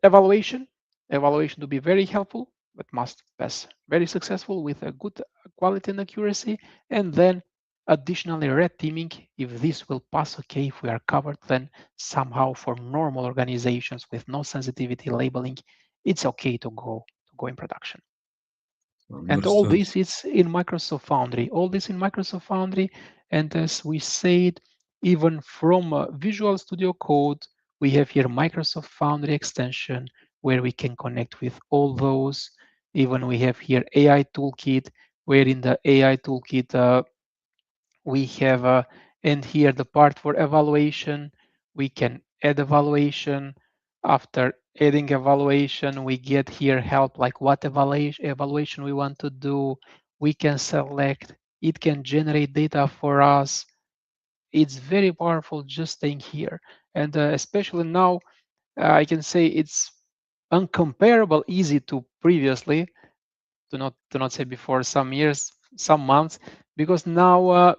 evaluation. Evaluation to be very helpful, but must pass very successful with a good quality and accuracy. And then Additionally, red teaming, if this will pass okay, if we are covered, then somehow for normal organizations with no sensitivity labeling, it's okay to go in production. And all Understood. this is in Microsoft Foundry. All this in Microsoft Foundry. And as we said, even from Visual Studio Code, we have here Microsoft Foundry extension where we can connect with all those. Even we have here AI Toolkit, where in the AI Toolkit, we have and here the part for evaluation. We can add evaluation. After adding evaluation, we get here help like what evaluation we want to do. We can select. It can generate data for us. It's very powerful just staying here. And especially now, I can say it's uncomparable easy to previously, to not say before some years, some months, because now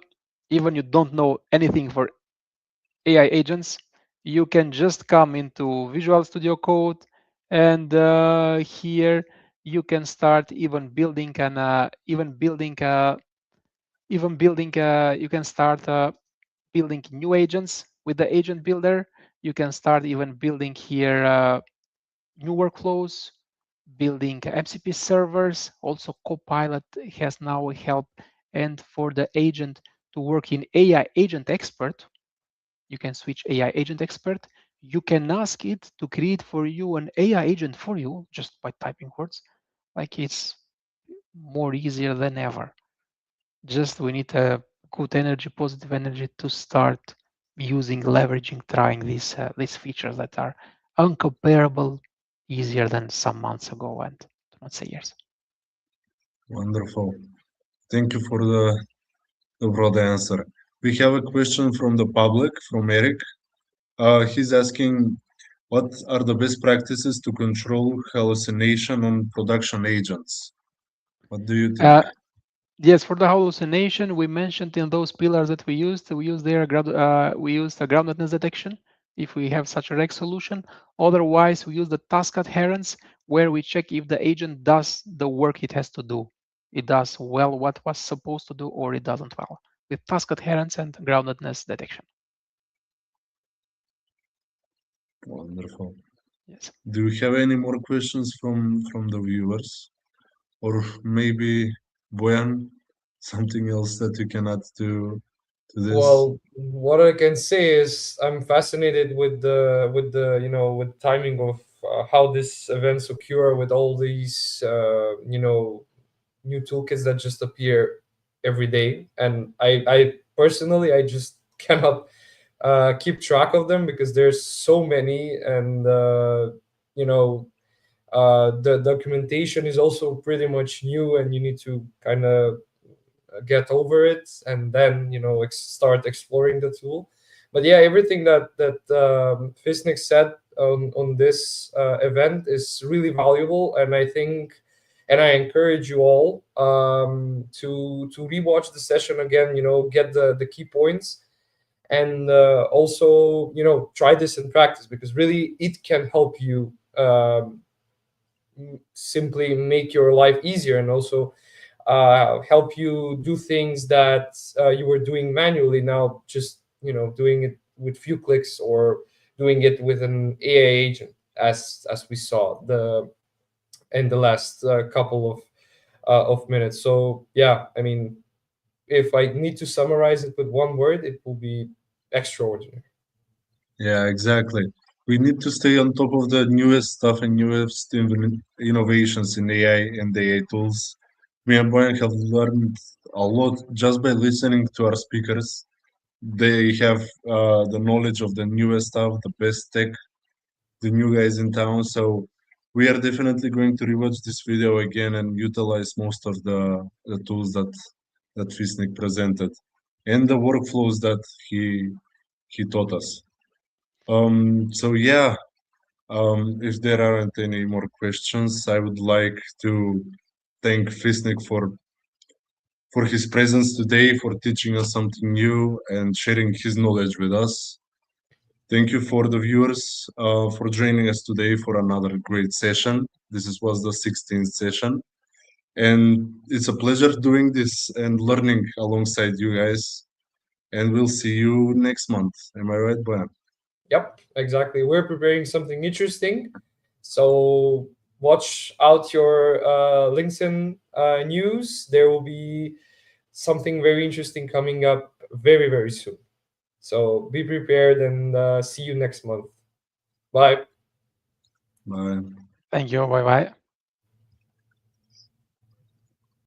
even you don't know anything for AI agents, you can just come into Visual Studio Code, and here you can start even building and you can start building new agents with the agent builder. You can start even building here new workflows, building MCP servers. Also, Copilot has now help. And for the agent to work in AI Agent Expert, you can switch AI Agent Expert. You can ask it to create for you an AI agent for you just by typing words. Like it's more easier than ever. Just we need a good energy, positive energy to start using, leveraging, trying these features that are uncomparable, easier than some months ago, and to not say years. Wonderful. Thank you for the broad answer. We have a question from the public, from Eric. He's asking, what are the best practices to control hallucination on production agents? What do you think? Uh, Yes, for the hallucination, we mentioned in those pillars that we used there, we used a groundedness detection if we have such a reg solution. Otherwise, we use the task adherence where we check if the agent does the work it has to do. It does well what was supposed to do or it doesn't well with task adherence and groundedness detection. Wonderful. Yes. Do you have any more questions from the viewers? Or maybe Boyan, something else that you can add to this? Well, what I can say is I'm fascinated with the with timing of how these events occur with all these new toolkits that just appear every day, and I personally I just cannot keep track of them because there's so many, and you know the documentation is also pretty much new, and you need to kind of get over it and then start exploring the tool. But yeah, everything that Fisnik said on this event is really valuable, and I think and I encourage you all to rewatch the session again, get the key points, and also try this in practice, because really it can help you simply make your life easier, and also help you do things that you were doing manually, now just doing it with few clicks, or doing it with an AI agent, as we saw the in the last couple of minutes. So yeah, I mean, if I need to summarize it with one word, it will be extraordinary. Yeah, exactly. We need to stay on top of the newest stuff and newest innovations in AI and AI tools. Me and Brian have learned a lot just by listening to our speakers. They have the knowledge of the newest stuff, the best tech, the new guys in town. So we are definitely going to rewatch this video again and utilize most of the tools that Fisnik presented and the workflows that he taught us. So yeah, if there aren't any more questions, I would like to thank Fisnik for his presence today, for teaching us something new and sharing his knowledge with us. Thank you for the viewers for joining us today for another great session. Was the 16th session. And it's a pleasure doing this and learning alongside you guys. And we'll see you next month. Am I right, Boyan? Yep, exactly. We're preparing something interesting. So watch out your LinkedIn news. There will be something very interesting coming up very, very soon. So be prepared and see you next month. Bye. Bye. Thank you. Bye bye.